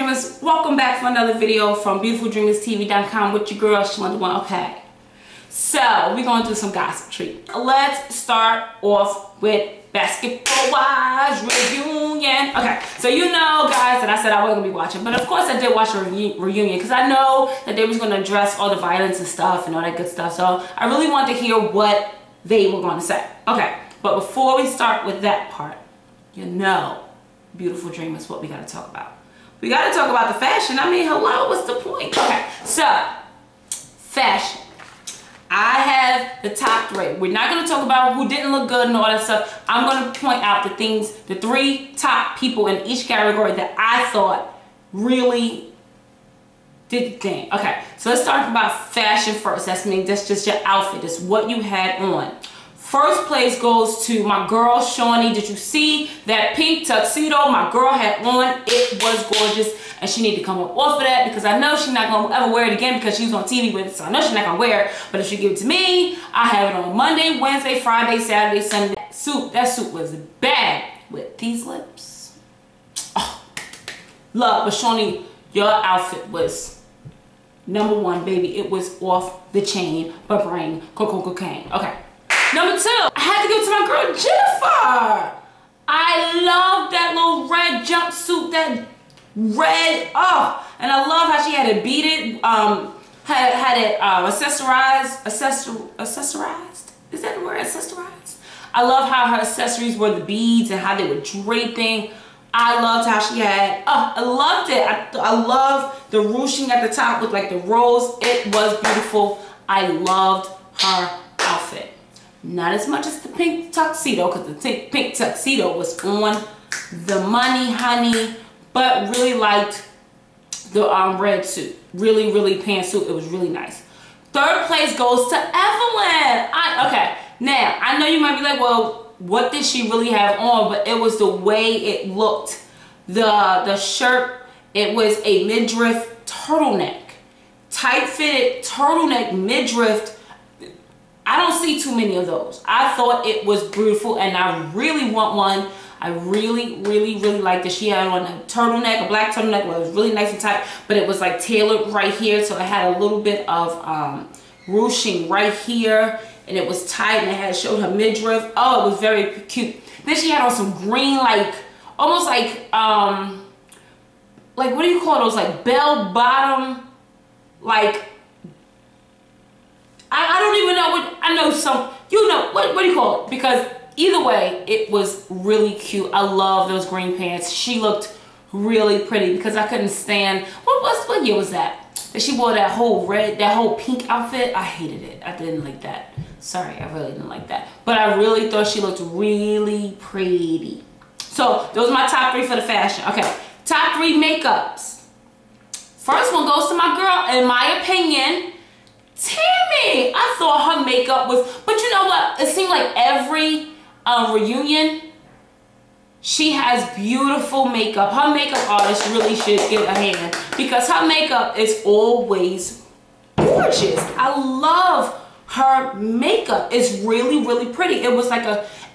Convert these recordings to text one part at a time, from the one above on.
Dreamers, welcome back for another video from BeautifulDreamersTV.com with your girl Shalonda. Okay, so we're gonna do some gossip treat. Let's start off with basketball wives reunion. Okay, so you know, guys, that I said I wasn't gonna be watching, but of course I did watch a reunion because I know that they was gonna address all the violence and stuff and all that good stuff. So I really wanted to hear what they were gonna say. Okay, but before we start with that part, you know, beautiful dreamers, what we gotta talk about. We gotta talk about the fashion. I mean, hello, what's the point? Okay, so fashion. I have the top three. We're not gonna talk about who didn't look good and all that stuff. I'm gonna point out the things, the three top people in each category that I thought really did the thing. Okay, so let's talk about fashion first. That's just your outfit. That's what you had on. First place goes to my girl Shawnee. Did you see that pink tuxedo my girl had on? It was gorgeous, and she need to come up off of that because I know she's not gonna ever wear it again because she was on TV with it, so I know she's not gonna wear it. But if she give it to me, I have it on Monday, Wednesday, Friday, Saturday, Sunday. That suit was bad with these lips. Oh, love, but Shawnee, your outfit was number one, baby. It was off the chain, but bring cocaine. Okay. Number two, I had to give it to my girl Jennifer. I love that little red jumpsuit, that red, and I love how she had it beaded, had it accessorized. Is that the word, accessorized? I love how her accessories were the beads and how they were draping. I loved how she had, I loved it. I love the ruching at the top with like the rose. It was beautiful. I loved her outfit. Not as much as the pink tuxedo, because the pink tuxedo was on the money, honey, but really liked the red suit. Really pantsuit. It was really nice. Third place goes to Evelyn. Okay, now, I know you might be like, well, what did she really have on? But it was the way it looked. The shirt, it was a midriff turtleneck. Tight-fitted turtleneck midriff. I don't see too many of those. I thought it was beautiful and I really want one. I really liked it. She had on a turtleneck, a black turtleneck. Well, it was really nice and tight, but it was like tailored right here. So it had a little bit of ruching right here, and it was tight, and it had showed her midriff. Oh, it was very cute. Then she had on some green, like almost like what do you call those? Like bell bottom, like. I don't even know what, I know some, you know, what do you call it? Because either way, it was really cute. I love those green pants. She looked really pretty because I couldn't stand, what year was that? That she wore that whole red, that whole pink outfit. I hated it. I didn't like that. Sorry, I really didn't like that. But I really thought she looked really pretty. So those are my top three for the fashion. Okay, top three makeups. First one goes to my girl, in my opinion, Tammy. I thought her makeup was, but you know what? It seemed like every reunion, she has beautiful makeup. Her makeup artist really should get a hand because her makeup is always gorgeous. I love her makeup. It's really pretty. It was like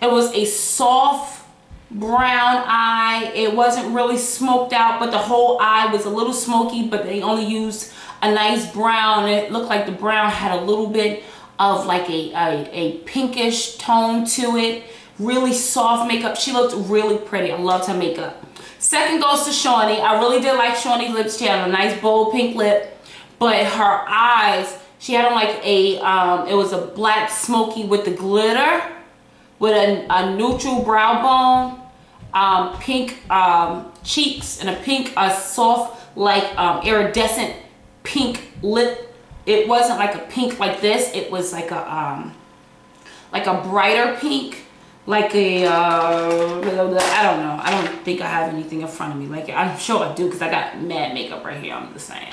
it was a soft brown eye. It wasn't really smoked out, but the whole eye was a little smoky, but they only used a nice brown. It looked like the brown had a little bit of like a pinkish tone to it. Really soft makeup. She looked really pretty. I loved her makeup. Second goes to Shawnee. I really did like Shawnee's lips. She had a nice bold pink lip, but her eyes, she had on like a, it was a black smoky with the glitter, with a neutral brow bone, pink cheeks, and a pink, soft, like iridescent pink lip. It wasn't like a pink like this. It was like a brighter pink, like a I don't know. I don't think I have anything in front of me. Like, I'm sure I do because I got mad makeup right here. I'm just saying.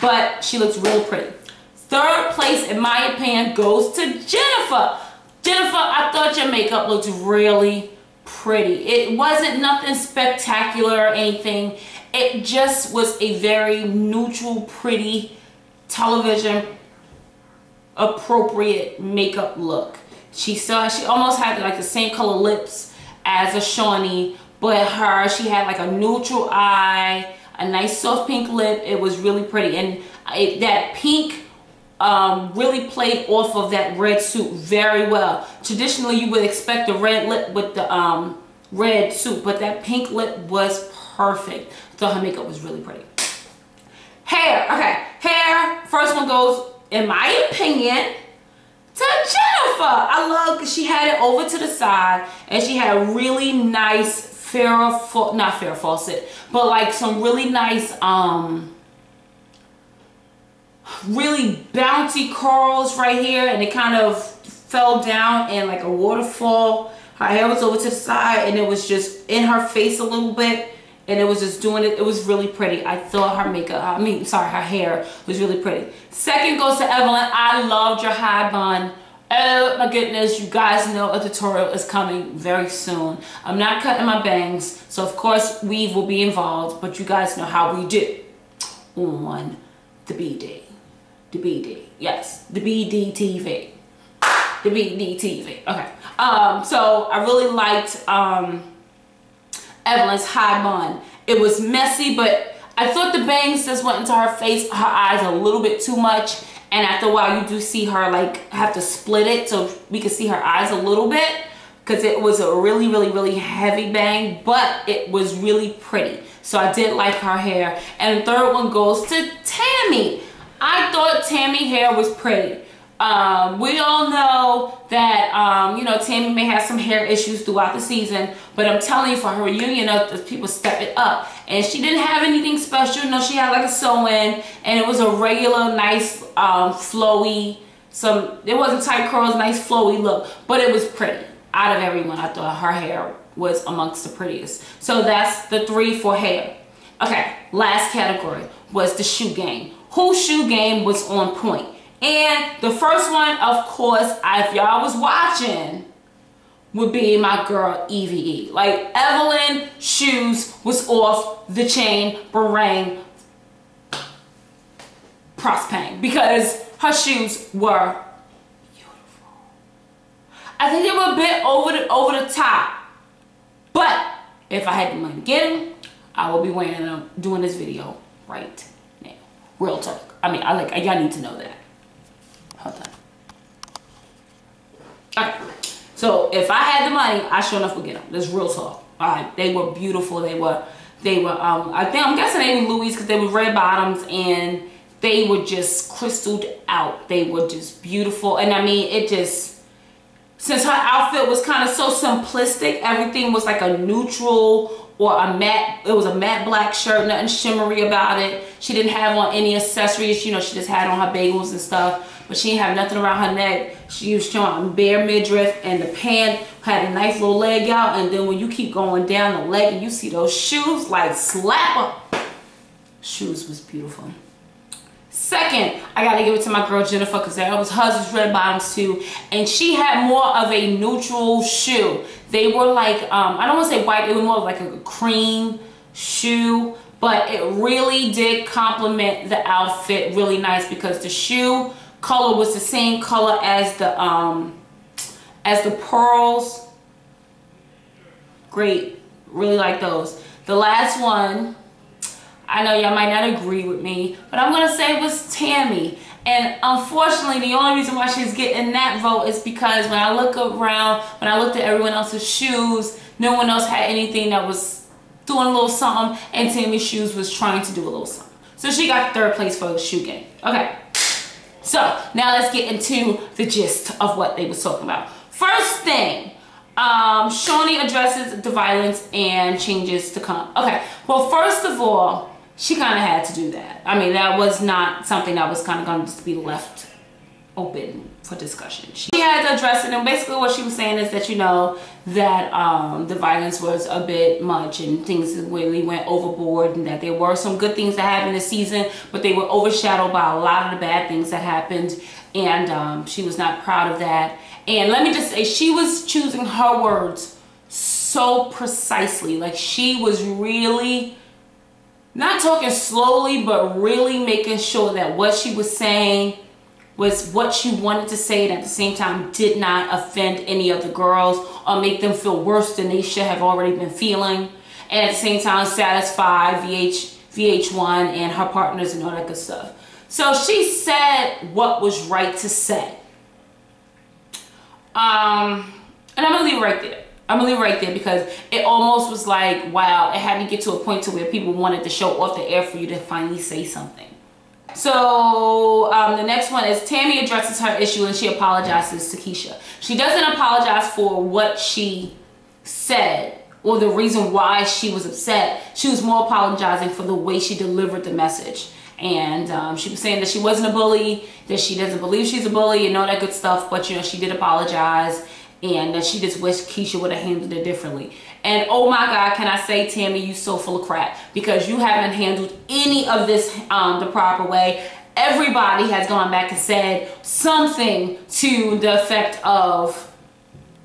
But she looks real pretty. Third place, in my opinion, goes to Jennifer. Jennifer, I thought your makeup looked really pretty. It wasn't nothing spectacular or anything. It just was a very neutral, pretty, television appropriate makeup look. She almost had like the same color lips as a Shawnee, but she had like a neutral eye, a nice soft pink lip. It was really pretty, and that pink really played off of that red suit very well. Traditionally, you would expect a red lip with the red suit, but that pink lip was perfect. I thought her makeup was really pretty. Hair, okay, hair. First one goes, in my opinion, to Jennifer. I love because she had it over to the side, and she had a really nice not Farrah Fawcett, but like some really nice really bouncy curls right here, and it kind of fell down in like a waterfall. Her hair was over to the side, and it was just in her face a little bit, and it was just doing it. It was really pretty. I thought her makeup, her hair was really pretty. Second goes to Evelyn. I loved your high bun. Oh my goodness, you guys know a tutorial is coming very soon. I'm not cutting my bangs, so of course weave will be involved, but you guys know how we do on the BD. The BD, yes, the BD TV. The BD TV, okay. So I really liked Evelyn's high bun. It was messy, but I thought the bangs just went into her face, her eyes a little bit too much. And after a while, you do see her like have to split it so we can see her eyes a little bit, because it was a really, really, really heavy bang, but it was really pretty. So I did like her hair. And the third one goes to Tammy. I thought Tammy hair was pretty. We all know that, you know, Tammy may have some hair issues throughout the season, but I'm telling you, for her reunion, the people step it up. And she didn't have anything special. No, she had like a sew-in, and it was a regular, nice, flowy, it wasn't tight curls, nice flowy look, but it was pretty. Out of everyone, I thought her hair was amongst the prettiest. So that's the 3 for hair. Okay, last category was the shoe game. Whose shoe game was on point? And the first one, of course, if y'all was watching, would be my girl Evie. Like, Evelyn shoes was off the chain, barang, prospang, because her shoes were beautiful. I think they were a bit over the top, but if I had the money to get them, I will be wearing them doing this video right now. Real talk. I mean, y'all need to know that. Hold on. Okay. So if I had the money, I sure enough would get them. That's real talk. All right. They were beautiful. I'm guessing they were Louis because they were red bottoms, and they were just crystalled out. They were just beautiful. And I mean, since her outfit was kind of so simplistic, everything was like a neutral or a matte, it was a matte black shirt, nothing shimmery about it. She didn't have on any accessories, you know, she just had on her bagels and stuff, but she didn't have nothing around her neck. She was showing bare midriff, and the pant had a nice little leg out, and then when you keep going down the leg and you see those shoes, like slap up. Shoes was beautiful. Second, I gotta give it to my girl Jennifer, because that was hers, red bottoms too, and she had more of a neutral shoe. They were like, I don't want to say white, they were more of like a cream shoe, but it really did complement the outfit really nice, because the shoe color was the same color as the pearls. Great, really like those. The last one, I know y'all might not agree with me, but I'm gonna say it was Tammy. And unfortunately, the only reason why she's getting that vote is because when I look around, when I looked at everyone else's shoes, no one else had anything that was doing a little something, and Tammy's shoes was trying to do a little something. So she got third place for the shoe game. Okay, so now let's get into the gist of what they was talking about. First thing, Shawnee addresses the violence and changes to come. Okay, well, first of all, she kind of had to do that. I mean, that was not something that was kind of going to just be left open for discussion. She had to address it, and basically what she was saying is that, you know, that the violence was a bit much and things really went overboard, and that there were some good things that happened this season, but they were overshadowed by a lot of the bad things that happened, and she was not proud of that. And let me just say, she was choosing her words so precisely. Like, she was really not talking slowly, but really making sure that what she was saying was what she wanted to say, and at the same time did not offend any of the girls or make them feel worse than they should have already been feeling, and at the same time satisfy VH1 and her partners and all that good stuff. So she said what was right to say. And I'm gonna leave it right there. I'm gonna leave it right there because it almost was like, wow, it had to get to a point to where people wanted the show off the air for you to finally say something. So the next one is Tammy addresses her issue and she apologizes to Keisha. She doesn't apologize for what she said or the reason why she was upset. She was more apologizing for the way she delivered the message. And she was saying that she wasn't a bully, that she doesn't believe she's a bully and all that good stuff. But, you know, she did apologize and that she just wished Keisha would have handled it differently. And oh my God, can I say, Tammy, you so full of crap because you haven't handled any of this the proper way. Everybody has gone back and said something to the effect of,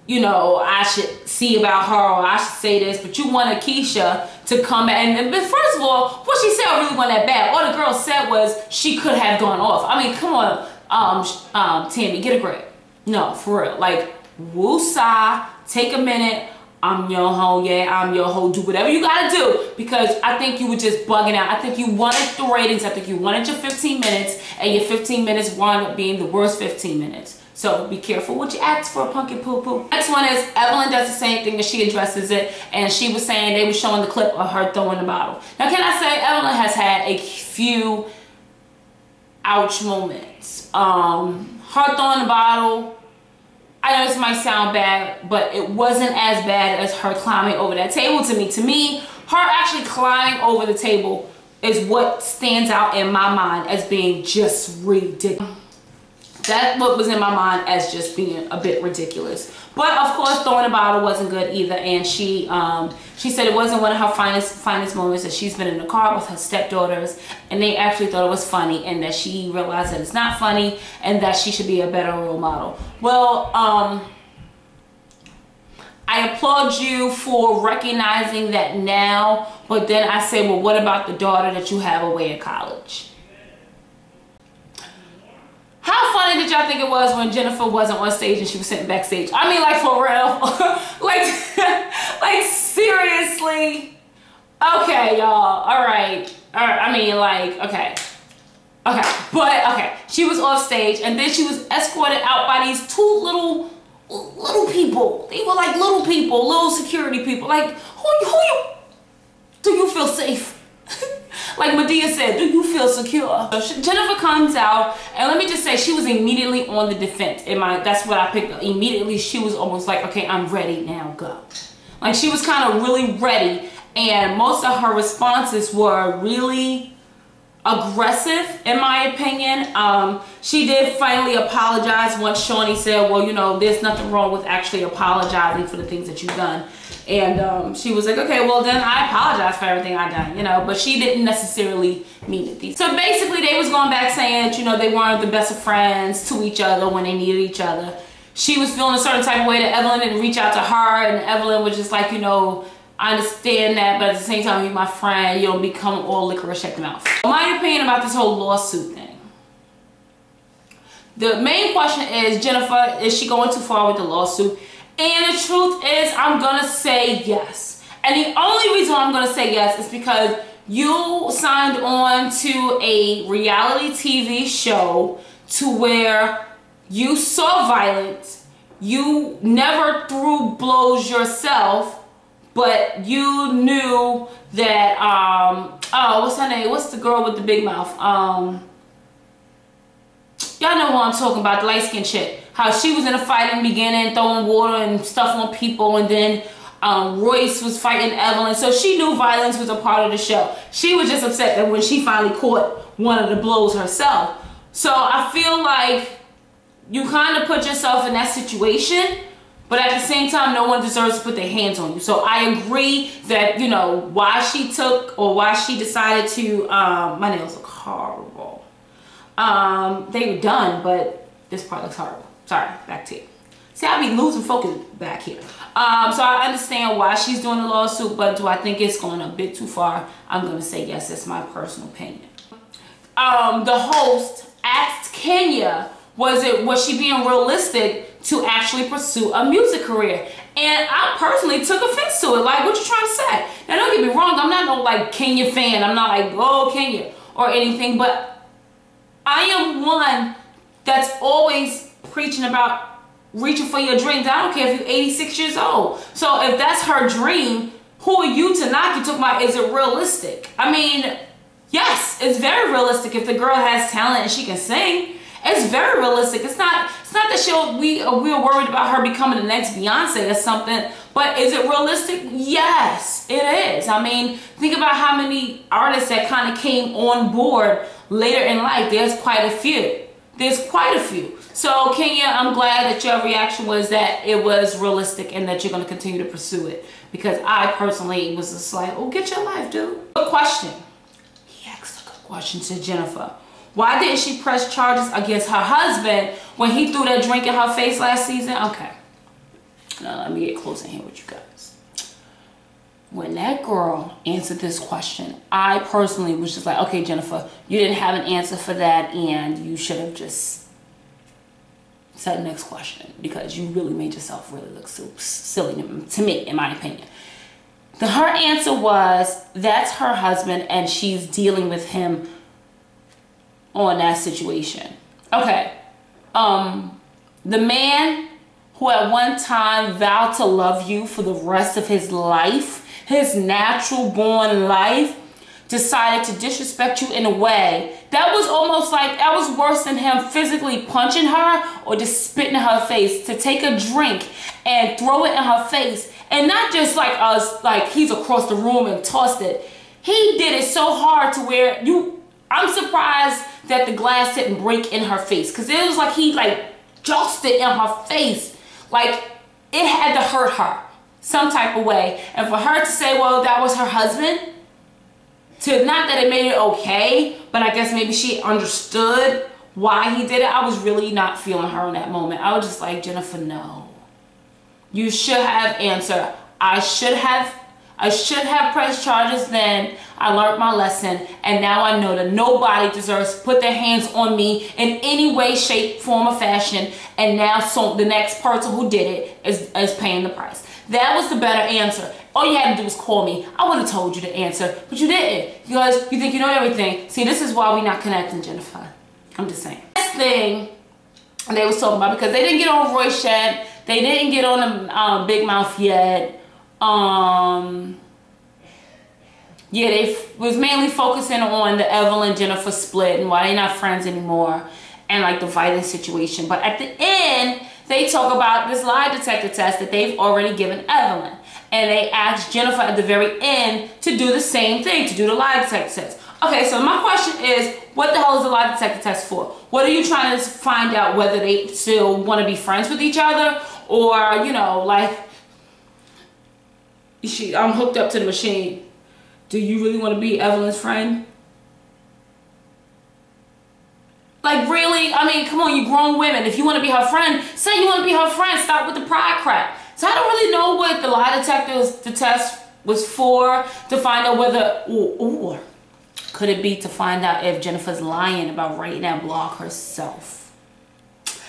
you know, I should see about her or I should say this, but you wanted Keisha to come and but first of all, what she said really wasn't that bad. All the girl said was she could have gone off. I mean, come on, Tammy, get a grip. No, for real. Like, woosah, take a minute. I'm your hoe, yeah, I'm your hoe. Do whatever you gotta do because I think you were just bugging out. I think you wanted the ratings. I think you wanted your 15 minutes and your 15 minutes wound up being the worst 15 minutes. So be careful what you ask for, pumpkin poo-poo. Next one is Evelyn does the same thing and she addresses it. And she was saying they were showing the clip of her throwing the bottle. Now, can I say Evelyn has had a few ouch moments. Her throwing the bottle, I know this might sound bad, but it wasn't as bad as her climbing over that table to me. To me, her actually climbing over the table is what stands out in my mind as being just ridiculous. That's what was in my mind as just being a bit ridiculous. But of course, throwing the bottle wasn't good either. And she said it wasn't one of her finest moments, that she's been in the car with her stepdaughters and they actually thought it was funny and that she realized that it's not funny and that she should be a better role model. Well, I applaud you for recognizing that now, but then I say, well, what about the daughter that you have away at college? How funny did y'all think it was when Jennifer wasn't on stage and she was sitting backstage? I mean, like, for real. like seriously. Okay, y'all. All right. I mean, like, okay. But okay, she was off stage and then she was escorted out by these two little people. They were like little people, little security people. Like, do you feel safe? Like Medea said, do you feel secure? So Jennifer comes out, and let me just say, she was immediately on the defense. That's what I picked up. Immediately, she was almost like, okay, I'm ready now, go. Like, she was kind of really ready, and most of her responses were really aggressive, in my opinion. She did finally apologize once Shawnee said, well, you know, there's nothing wrong with actually apologizing for the things that you've done. And she was like, okay, well then I apologize for everything I done, you know, but she didn't necessarily mean it. So basically they was going back saying that, you know, they weren't the best of friends to each other when they needed each other. She was feeling a certain type of way that Evelyn didn't reach out to her, and Evelyn was just like, you know, I understand that, but at the same time, you're my friend, you don't become all licorice at the mouth. My opinion about this whole lawsuit thing. The main question is, Jennifer, is she going too far with the lawsuit? And the truth is, I'm gonna say yes. And the only reason why I'm gonna say yes is because you signed on to a reality TV show to where you saw violence, you never threw blows yourself, but you knew that, oh, what's her name? What's the girl with the big mouth? Y'all know who I'm talking about, the light-skinned chick. How she was in a fight in the beginning, throwing water and stuff on people, and then Royce was fighting Evelyn. So she knew violence was a part of the show. She was just upset that when she finally caught one of the blows herself. So I feel like you kind of put yourself in that situation, but at the same time, no one deserves to put their hands on you. So I agree that, you know, why she took or why she decided to, my nails look horrible. They were done, but this part looks horrible. Sorry, back to you. See, I be losing focus back here. So I understand why she's doing the lawsuit, but do I think it's going a bit too far? I'm going to say yes, that's my personal opinion. The host asked Kenya, was she being realistic to actually pursue a music career. And I personally took offense to it. Like, what you trying to say? Now, don't get me wrong. I'm not no, like, Kenya fan. I'm not like, oh, Kenya or anything. But I am one that's always preaching about reaching for your dreams. I don't care if you're 86 years old. So if that's her dream, who are you to knock? You talking about, is it realistic? I mean, yes, it's very realistic. If the girl has talent and she can sing, it's very realistic. It's not that we're worried about her becoming the next Beyonce or something, but is it realistic? Yes, it is. I mean, think about how many artists that kind of came on board later in life. There's quite a few. There's quite a few. So, Kenya, I'm glad that your reaction was that it was realistic and that you're going to continue to pursue it. Because I personally was just like, oh, get your life, dude. Good question. He asked a good question to Jennifer. Why didn't she press charges against her husband when he threw that drink in her face last season? Okay. Now, let me get close in here with you guys. When that girl answered this question, I personally was just like, okay, Jennifer, you didn't have an answer for that, and you should have just said the next question, because you really made yourself really look so silly to me, in my opinion. Her answer was, that's her husband, and she's dealing with him on that situation. Okay. The man who at one time vowed to love you for the rest of his life, his natural born life, decided to disrespect you in a way that was almost like, that was worse than him physically punching her or just spitting in her face, to take a drink and throw it in her face. And not just like us, like he's across the room and tossed it. He did it so hard to where I'm surprised that the glass didn't break in her face, because it was like he like jostled it in her face. Like, it had to hurt her some type of way. And for her to say, well, that was her husband, to not that it made it okay, but I guess maybe she understood why he did it. I was really not feeling her in that moment. I was just like, Jennifer, no. You should have answered. I should have pressed charges then. I learned my lesson, and now I know that nobody deserves to put their hands on me in any way, shape, form, or fashion. And now so the next person who did it is paying the price. That was the better answer. All you had to do was call me. I would have told you the answer, but you didn't, because you think you know everything. See, this is why we're not connecting, Jennifer. I'm just saying. Next thing they was talking about, because they didn't get on Royce yet, they didn't get on the Big Mouth yet. Yeah, they was mainly focusing on the Evelyn Jennifer split and why they're not friends anymore, and like the violence situation. But at the end, they talk about this lie detector test that they've already given Evelyn. And they asked Jennifer at the very end to do the same thing, to do the lie detector test. Okay, so my question is, what the hell is the lie detector test for? What are you trying to find out, whether they still want to be friends with each other, or, you know, like, I'm hooked up to the machine. Do you really want to be Evelyn's friend? Like, really? I mean, come on, you grown women. If you want to be her friend, say you want to be her friend. Stop with the pride crap. So I don't really know what the lie detector the test was for, to find out whether, or could it be to find out if Jennifer's lying about writing that blog herself?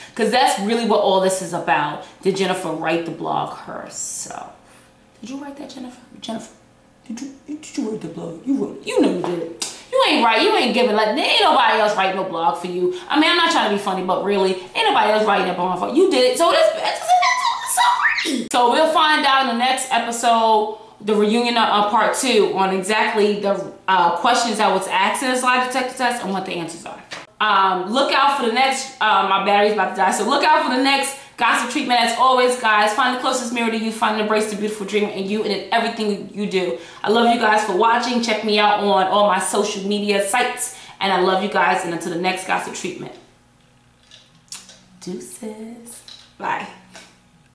Because that's really what all this is about. Did Jennifer write the blog herself? Did you write that, Jennifer? Jennifer, did you write the blog? You wrote it. You know you did it. You ain't right. You ain't giving, like, ain't nobody else writing no blog for you. I mean, I'm not trying to be funny, but really, ain't nobody else writing that blog for you. You did it. So that's sorry. So we'll find out in the next episode, the reunion part 2, on exactly the questions that was asked in this lie detector test and what the answers are. Look out for the next, my battery's about to die, so look out for the next gossip treatment. As always, guys, find the closest mirror to you, find and embrace the beautiful dreamer in you and in everything you do. I love you guys for watching. Check me out on all my social media sites, and I love you guys, and until the next gossip treatment. Deuces. Bye.